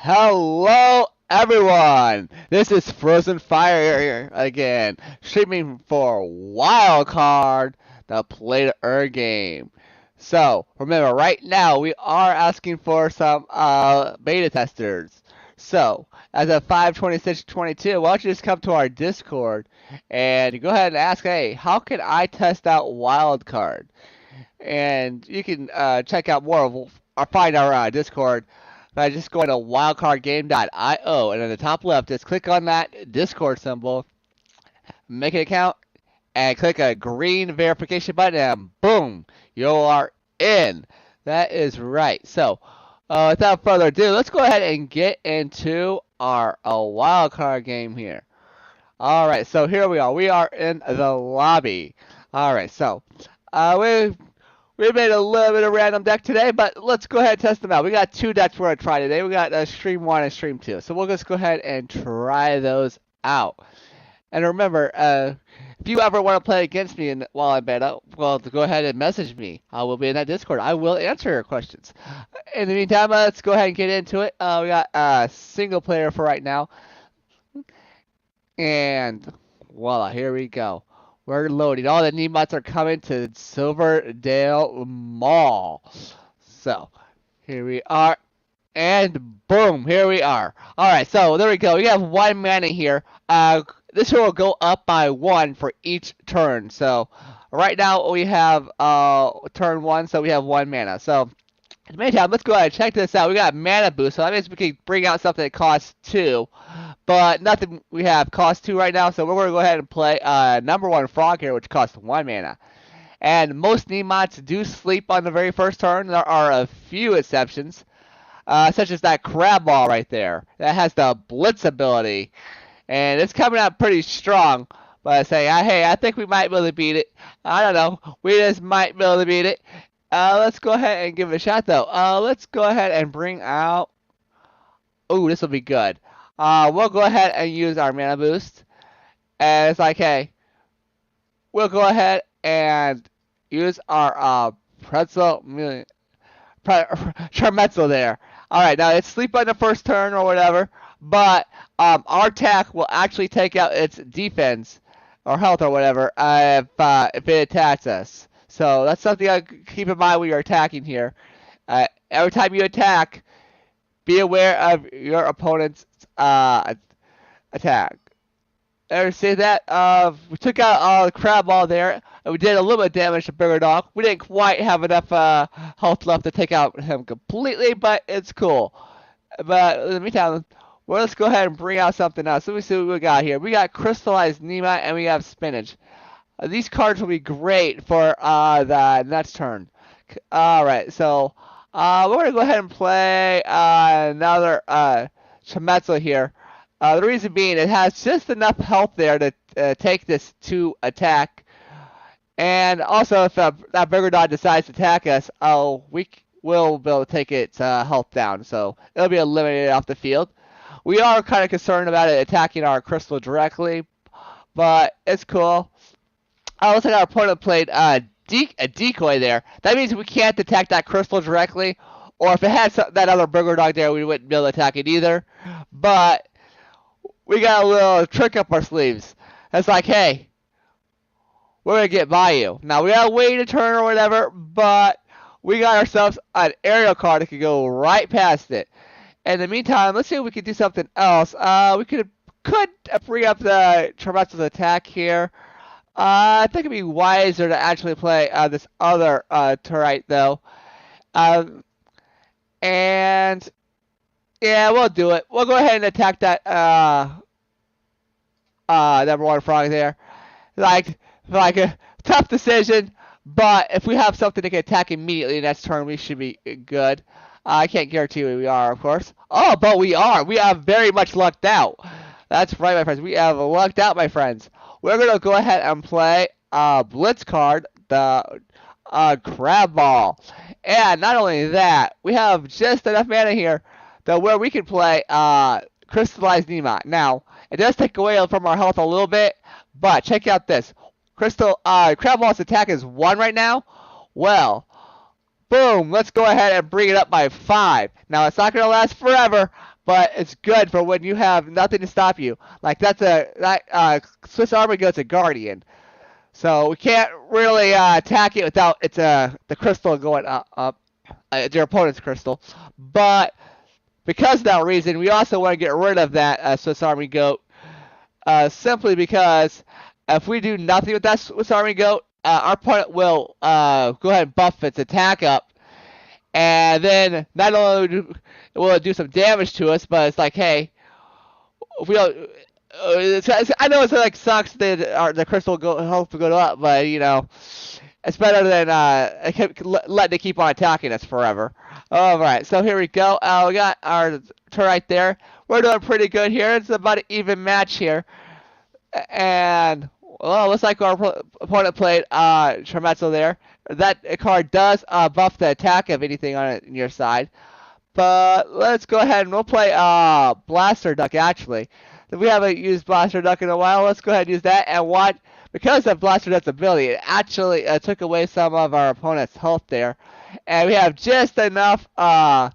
Hello, everyone. This is Frozen Fire again, streaming for Wildcard, the Play to Earn game. So remember, right now we are asking for some beta testers. So as of 5/26/22, why don't you just come to our Discord and go ahead and ask, hey, how can I test out Wildcard? And you can check out more of or find our Discord by just going to wildcardgame.io, and in the top left, just click on that Discord symbol, make an account, and click a green verification button, and boom, you are in. That is right. So, without further ado, let's go ahead and get into our wildcard game here. All right, so here we are. We are in the lobby. All right, so we made a little bit of random deck today, but let's go ahead and test them out. We got two decks we're going to try today. We got Stream 1 and Stream 2. So we'll just go ahead and try those out. And remember, if you ever want to play against me while I'm beta, well, go ahead and message me. I will be in that Discord. I will answer your questions. In the meantime, let's go ahead and get into it. We got a single player for right now. And voila, here we go. We're loading. All the Nemots are coming to Silverdale Mall. So, here we are. And boom, here we are. Alright, so there we go. We have 1 mana here. This will go up by 1 for each turn. So, right now we have turn 1, so we have 1 mana. So, in the meantime, let's go ahead and check this out. We got mana boost, so that means we can bring out something that costs 2. But nothing we have costs 2 right now, so we're going to go ahead and play number 1 Frog here, which costs 1 mana. And most Nemots do sleep on the very first turn. There are a few exceptions, such as that Crab Ball right there. That has the Blitz ability. And it's coming out pretty strong. But I say, hey, I think we might be able to beat it. I don't know. We just might be able to beat it. Let's go ahead and give it a shot, though. Let's go ahead and bring out... Ooh, this will be good. We'll go ahead and use our mana boost. And it's like, hey, we'll go ahead and use our Charmetzel there. Alright, now it's sleep on the first turn or whatever, but our attack will actually take out its defense or health or whatever if it attacks us. So that's something I keep in mind when you're attacking here. Every time you attack, be aware of your opponent's attack. Ever see that? We took out the Crab Ball there, and we did a little bit of damage to Bigger Dog. We didn't quite have enough health left to take out him completely, but it's cool. But in the meantime, well, let's go ahead and bring out something else. Let me see what we got here. We got Crystallized Nema, and we have Spinach. These cards will be great for the next turn. Alright, so we're going to go ahead and play another Chametzel here. The reason being, it has just enough health there to take this to attack. And also, if that Burger Dog decides to attack us, we will be able to take its health down. So it'll be eliminated off the field. We are kind of concerned about it attacking our crystal directly, but it's cool. Looks like our opponent played a decoy there. That means we can't attack that crystal directly. Or if it had that other Burger Dog there, we wouldn't be able to attack it either. But we got a little trick up our sleeves. It's like, hey, we're going to get by you. Now, we got to wait a turn or whatever, but we got ourselves an aerial card that could go right past it. In the meantime, let's see if we can do something else. We could free up the Charmetzel's attack here. I think it'd be wiser to actually play this other turret, though. And yeah, we'll do it. We'll go ahead and attack that number 1 Frog there. Like a tough decision, but if we have something that can attack immediately next turn, we should be good. I can't guarantee we are, of course. Oh, but we are. We have very much lucked out. That's right, my friends. We have lucked out, my friends. We're going to go ahead and play Blitz card, the Crab Ball. And not only that, we have just enough mana here where we can play Crystallized Nema. Now, it does take away from our health a little bit, but check out this. Crab Ball's attack is 1 right now. Well, boom, let's go ahead and bring it up by 5. Now, it's not going to last forever, but it's good for when you have nothing to stop you. Like that Swiss Army Goat's a guardian, so we can't really attack it without the crystal going up, your opponent's crystal. But because of that reason, we also want to get rid of that Swiss Army Goat, simply because if we do nothing with that Swiss Army Goat, our opponent will go ahead and buff its attack up, and then not only will it do some damage to us, but it's like, hey, if we don't. I know it's like sucks that the crystal health will go up, but it's better than letting it keep on attacking us forever. All right, so here we go. We got our turn right there. We're doing pretty good here. It's about an even match here, and well, looks like our opponent played Tremetzel there. That card does buff the attack of anything on your side. But let's go ahead and we'll play Blaster Duck actually. We haven't used Blaster Duck in a while. Let's go ahead and use that and watch. Because of Blaster Duck's ability, it actually took away some of our opponent's health there. And we have just enough mana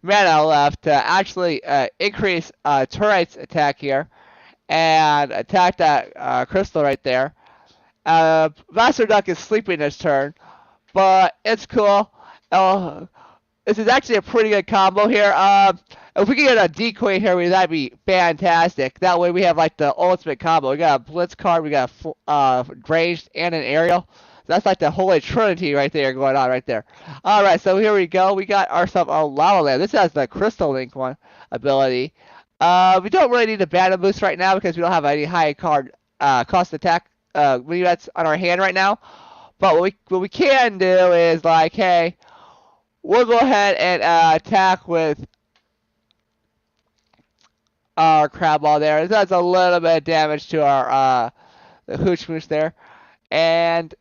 left to actually increase Turret's attack here and attack that crystal right there. Blaster Duck is sleeping this turn, but it's cool. This is actually a pretty good combo here. If we can get a decoy here, that'd be fantastic. That way we have like the ultimate combo. We got a blitz card, we got a ranged, and an aerial. That's like the holy trinity right there going on right there. All right, so here we go. We got ourselves a Lava Land. This has the Crystal Link one ability. We don't really need a Banner Boost right now because we don't have any high card cost attack units on our hand right now. But what we can do is like, hey, we'll go ahead and attack with our Crab Ball there. It does a little bit of damage to our the Hooch Mooch there. And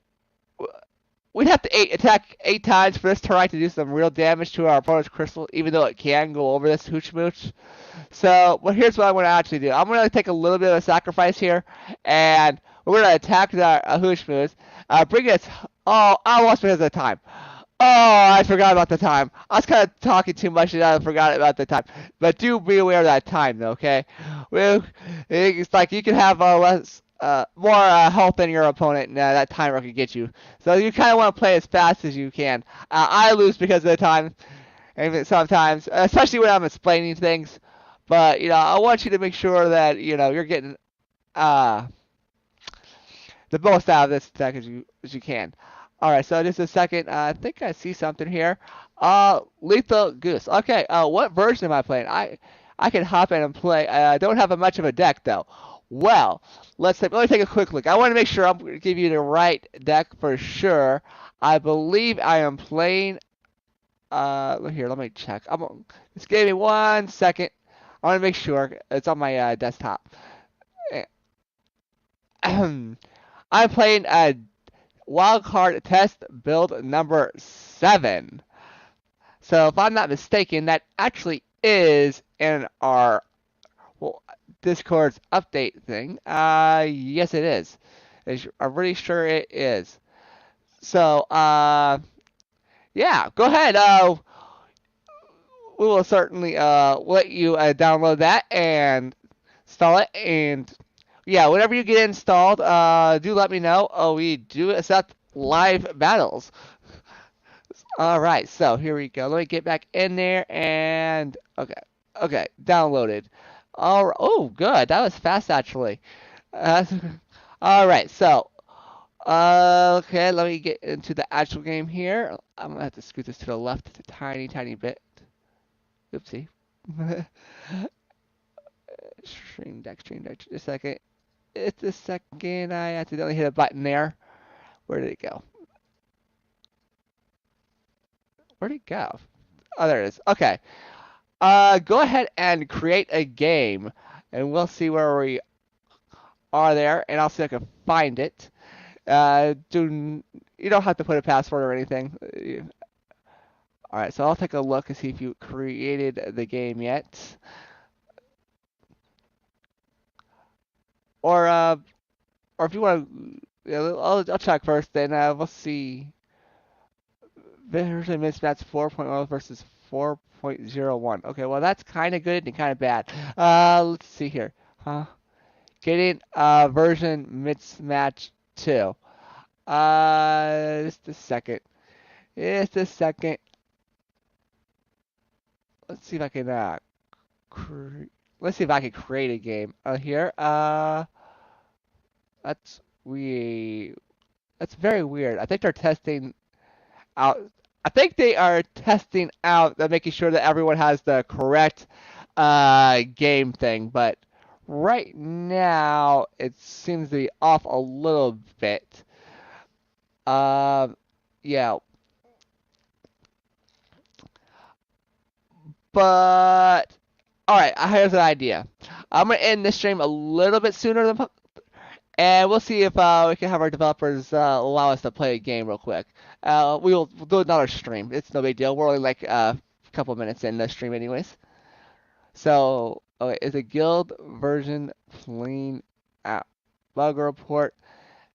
we'd have to attack 8 times for this Territe to do some real damage to our opponent's crystal, even though it can go over this Hooch Mooch. So, well, here's what I'm going to actually do. I'm going to take a little bit of a sacrifice here, and we're going to attack the Hooch Mooch. Bring it. Oh, I lost because of the time. Oh, I forgot about the time. I was kind of talking too much and I forgot about the time. But do be aware of that time, though, okay? Well, it's like you can have more health than your opponent, and that timer can get you. So you kind of want to play as fast as you can. I lose because of the time, and sometimes, especially when I'm explaining things. But I want you to make sure that you're getting the most out of this deck as you can. All right, so just a second. I think I see something here. Lethal Goose. Okay. What version am I playing? I can hop in and play. I don't have much of a deck though. Well, let me take a quick look. I want to make sure I'm going to give you the right deck for sure. I believe I am playing. Here, let me check. Just give me 1 second. I want to make sure it's on my desktop. I'm playing Wildcard test build number 7. So if I'm not mistaken, that actually is in our Discord's update thing. Yes, it is. I'm pretty sure it is. So yeah, go ahead. We will certainly let you download that and install it. And yeah, whenever you get installed, do let me know. We do accept live battles. All right, so here we go. Let me get back in there and okay, downloaded. Oh, good. That was fast actually. All right, so okay, let me get into the actual game here. I'm gonna have to scoot this to the left a tiny bit. Oopsie. Stream deck. Just a second. It's a second. I accidentally hit a button there. Where did it go? Where'd it go? Oh, there it is. Okay. Go ahead and create a game, and we'll see where we are there, and I'll see if I can find it. You don't have to put a password or anything. All right, so I'll take a look and see if you created the game yet. Or if you want to, I'll check first. Then we'll see. Version mismatch 4.0 versus 4.01. Okay, well that's kind of good and kind of bad. Let's see here. Getting version mismatch 2. Just a second. Just a second. Let's see if I can let's see if I can create a game here. That's we. That's very weird. I think they're testing out. I think they are testing out, making sure that everyone has the correct game thing. But right now, it seems to be off a little bit. Yeah. But all right, here's an idea. I'm gonna end this stream a little bit sooner than, and we'll see if we can have our developers allow us to play a game real quick. We'll do another stream. It's no big deal. We're only like a couple minutes in the stream, anyways. So, okay, is a guild version clean out? Bug report.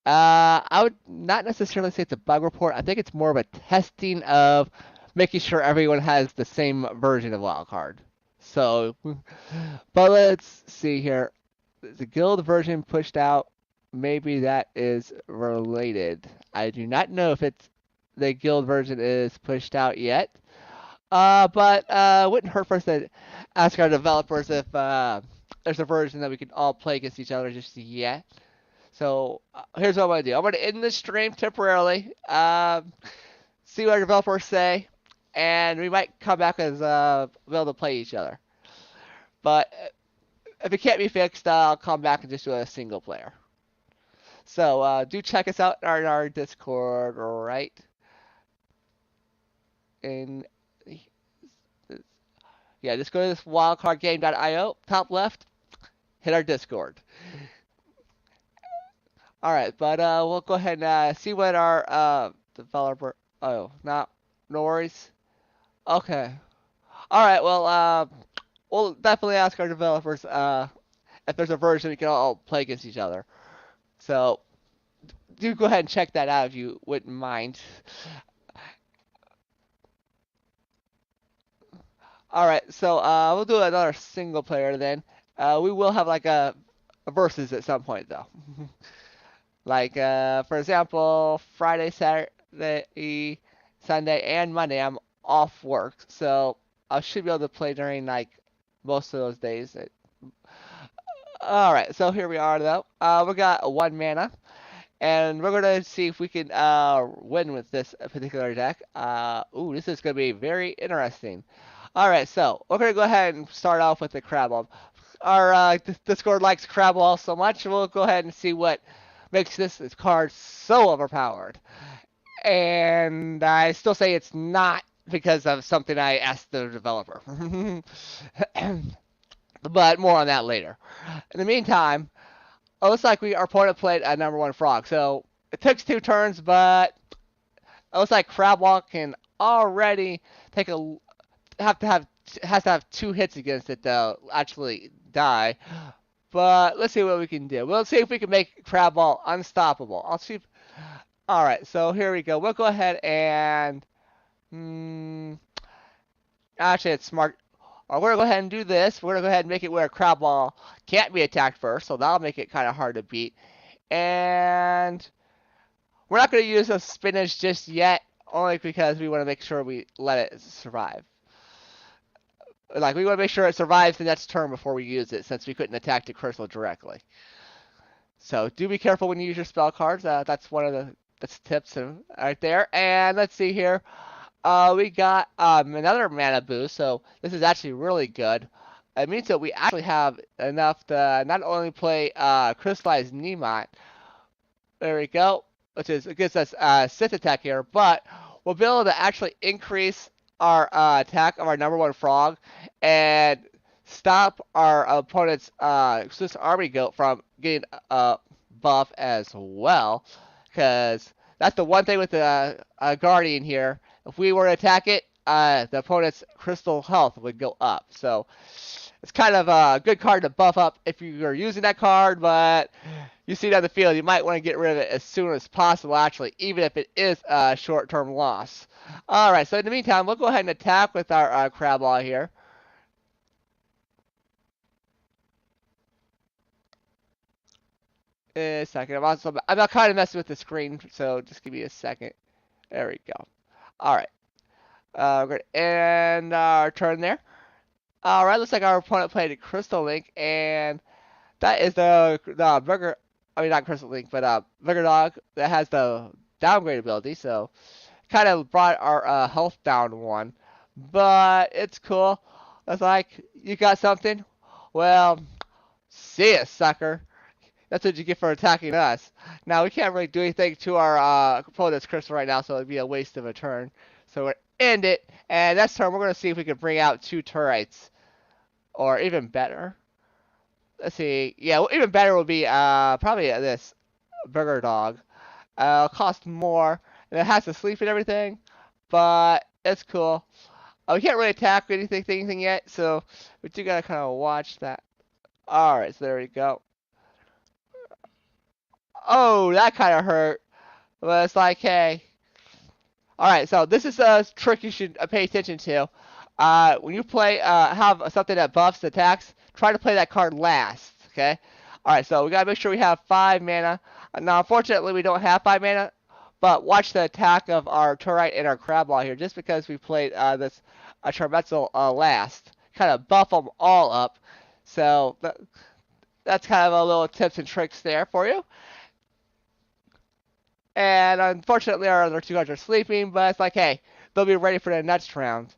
I would not necessarily say it's a bug report. I think it's more of a testing of making sure everyone has the same version of Wildcard. So, but let's see here. The guild version pushed out. Maybe that is related. I do not know if it's the guild version is pushed out yet. But it wouldn't hurt for us to ask our developers if there's a version that we can all play against each other just yet. So here's what I'm going to do. I'm going to end this stream temporarily, see what our developers say, and we might come back as be able to play each other. But if it can't be fixed, I'll come back and just do a single player. So do check us out on our Discord, right? Yeah, just go to this wildcardgame.io, top left, hit our Discord. All right, but we'll go ahead and see what our developer. Oh, no worries. Okay. All right. Well, we'll definitely ask our developers if there's a version we can all play against each other. So do go ahead and check that out if you wouldn't mind. All right. So we'll do another single player then. We will have like a versus at some point though. Like, for example, Friday, Saturday, Sunday, and Monday, I'm off work. So I should be able to play during, like, most of those days. Alright, so here we are, though. We got 1 mana. And we're going to see if we can win with this particular deck. Ooh, this is going to be very interesting. Alright, so we're going to go ahead and start off with the Crabble. Our Discord likes Crabble so much, we'll go ahead and see what makes this card so overpowered. And I still say it's not because of something I asked the developer. But more on that later. In the meantime, it looks like our opponent played a #1 frog. So it took 2 turns, but it looks like Crabwalk can already take has to have 2 hits against it to actually die. But let's see what we can do. We'll see if we can make Crabwall unstoppable. I'll see. Alright, so here we go. We'll go ahead and... actually, it's smart. We're going to go ahead and do this. We're going to go ahead and make it where Crabwall can't be attacked first. So that'll make it kind of hard to beat. And we're not going to use a spinach just yet. Only because we want to make sure we let it survive. Like, we want to make sure it survives the next turn before we use it, since we couldn't attack the crystal directly. So, do be careful when you use your spell cards. That's one of the tips right there. And let's see here. We got another mana boost, so this is actually really good. It means that we actually have enough to not only play Crystallized Nemot, there we go, which gives us Sith attack here, but we'll be able to actually increase our attack of our #1 frog and stop our opponent's Swiss Army Goat from getting a buff as well. Because that's the one thing with the Guardian here. If we were to attack it, the opponent's crystal health would go up. So It's kind of a good card to buff up if you're using that card, but you see it on the field, you might want to get rid of it as soon as possible, actually, even if it is a short-term loss. All right, so in the meantime, we'll go ahead and attack with our crab ball here. In a second, I'm kind of messing with the screen, so just give me a second. There we go. All right, we're gonna end our turn there. All right, looks like our opponent played a Crystal Link, and that is the burger. I mean, not Crystal Link, but Burger Dog that has the downgrade ability. So kind of brought our health down one, but it's cool. It's like you got something. Well, see ya, sucker. That's what you get for attacking us. Now we can't really do anything to our opponent's crystal right now, so it'd be a waste of a turn. So we're end it, and next turn we're gonna see if we can bring out 2 turrets, or even better. Let's see. Yeah, well, even better would be probably this Burger Dog. It'll cost more, and it has to sleep and everything, but it's cool. We can't really attack anything yet, so we do gotta kind of watch that. All right, so there we go. Oh, that kind of hurt. But it's like, hey. All right, so this is a trick you should pay attention to. When you play, have something that buffs attacks, try to play that card last. Okay. All right, so we gotta make sure we have 5 mana. Now, unfortunately, we don't have 5 mana. But watch the attack of our turret and our crab ball here, just because we played this Charmetzel last. Kind of buff them all up. So that's kind of a little tips and tricks there for you. And unfortunately, our other 2 cards are sleeping, but it's like, hey, they'll be ready for the next round.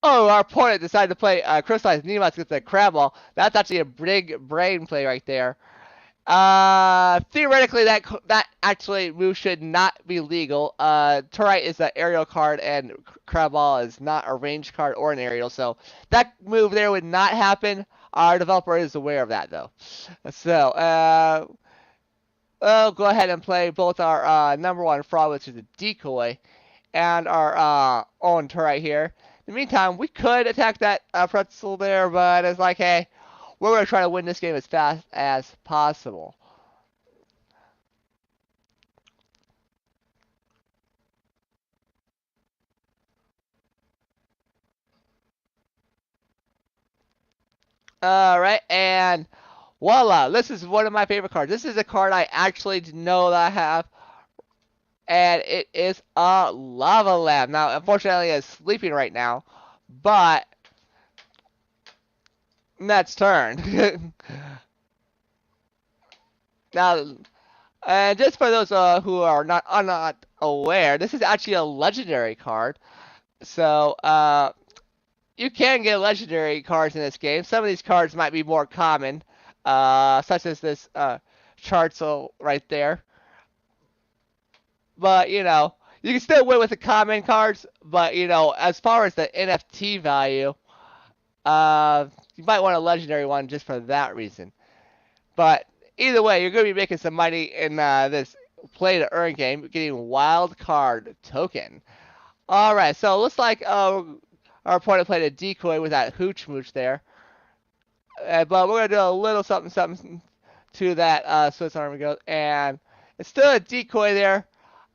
Oh, our opponent decided to play Crystallized Nemots with the Crab Ball. That's actually a big brain play right there. Theoretically, that actually move should not be legal. Turret is an aerial card, and Crab Ball is not a range card or an aerial, so that move there would not happen. Our developer is aware of that, though. So, we'll go ahead and play both our number 1 fraud, which is a decoy, and our own turret here. In the meantime, we could attack that pretzel there, but it's like, hey, we're going to try to win this game as fast as possible. Alright, and voila, this is one of my favorite cards. This is a card I actually know that I have, and it is a Lava Lamp. Now, unfortunately, it's sleeping right now, but next turn. Now, and just for those who are not aware, this is actually a legendary card. So, you can get legendary cards in this game. Some of these cards might be more common, such as this Chartzel right there. But, you know, you can still win with the common cards, but, you know, as far as the NFT value, you might want a legendary one just for that reason. But either way, you're going to be making some money in this play to earn game, getting Wildcard token. Alright, so it looks like our opponent played a decoy with that Hooch Mooch there. But we're going to do a little something to that Swiss Army Goat. And it's still a decoy there.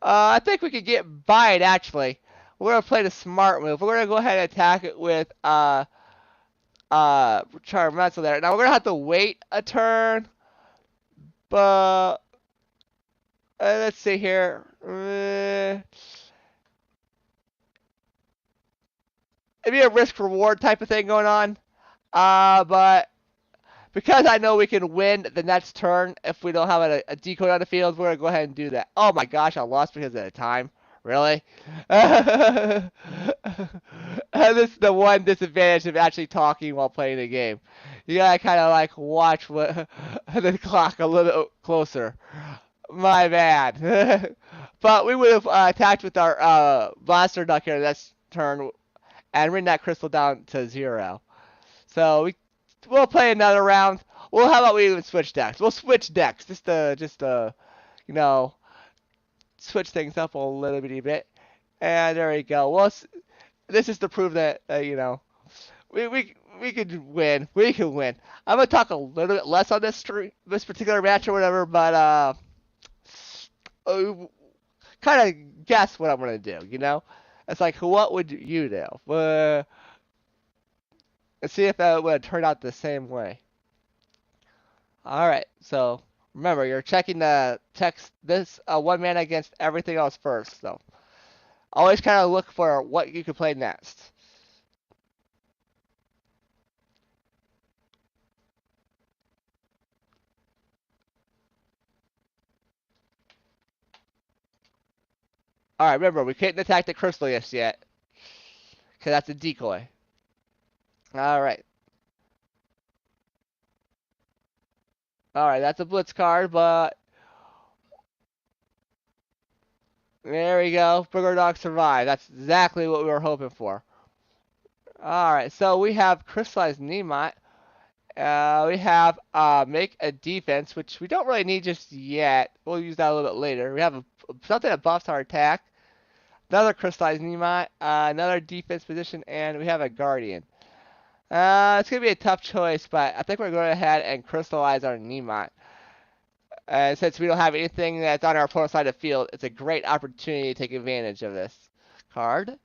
I think we could get by it, actually. We're going to play the smart move. We're going to go ahead and attack it with Charmetzel there. Now, we're going to have to wait a turn. But let's see here. It'd be a risk-reward type of thing going on. But because I know we can win the next turn if we don't have a decoy on the field, we're going to go ahead and do that. Oh my gosh, I lost because of the time. Really? This is the one disadvantage of actually talking while playing the game. You gotta kind of like watch the clock a little closer. My bad. But we would have attacked with our Blaster Duck here this turn and bring that crystal down to 0. So we'll play another round. Well, how about we even switch decks? We'll switch decks just to you know, switch things up a little bit. And there we go. Well, this is to prove that you know, we could win. We can win. I'm gonna talk a little bit less on this particular match or whatever, but uh kind of guess what I'm gonna do. It's like, what would you do? Let's see if that would turn out the same way. All right. So remember, you're checking the text. This one man against everything else first. So always kind of look for what you could play next. All right. Remember, we can't attack the crystal yet, because that's a decoy. All right. All right. That's a blitz card, but there we go. Burger Dog survived. That's exactly what we were hoping for. All right. So we have crystallized Nemot. We have make a defense, which we don't really need just yet. We'll use that a little bit later. We have something that buffs our attack. Another crystallized Nemot, another defense position, and we have a guardian. It's gonna be a tough choice, but I think we're going ahead and crystallize our Nemot. Since we don't have anything that's on our opponent's side of the field, it's a great opportunity to take advantage of this card.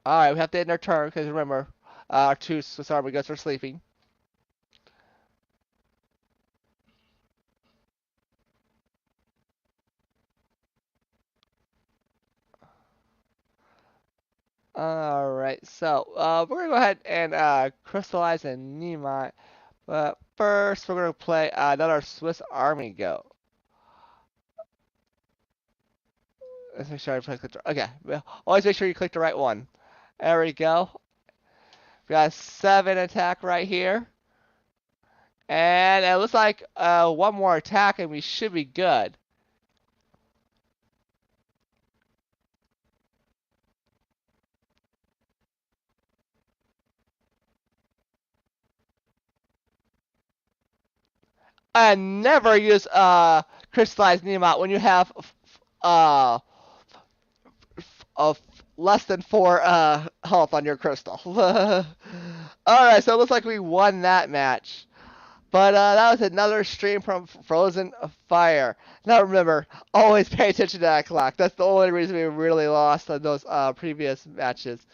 Alright, we have to end our turn, because remember, our two Swiss Army guys are sleeping. Alright, so we're going to go ahead and crystallize a Nemot. But first, we're going to play another Swiss Army Goat. Let's make sure I click the... Okay, always make sure you click the right one. There we go. We got a 7 attack right here. And it looks like one more attack and we should be good. And never use crystallized Nemot when you have of less than 4 health on your crystal. Alright, so it looks like we won that match. But that was another stream from Frozen Fire. Now remember, always pay attention to that clock. That's the only reason we really lost on those previous matches.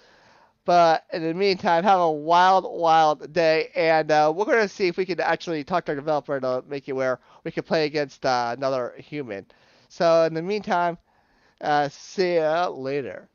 But in the meantime, have a wild, wild day. And we're going to see if we can actually talk to our developer to make it where we can play against another human. So in the meantime, see ya later.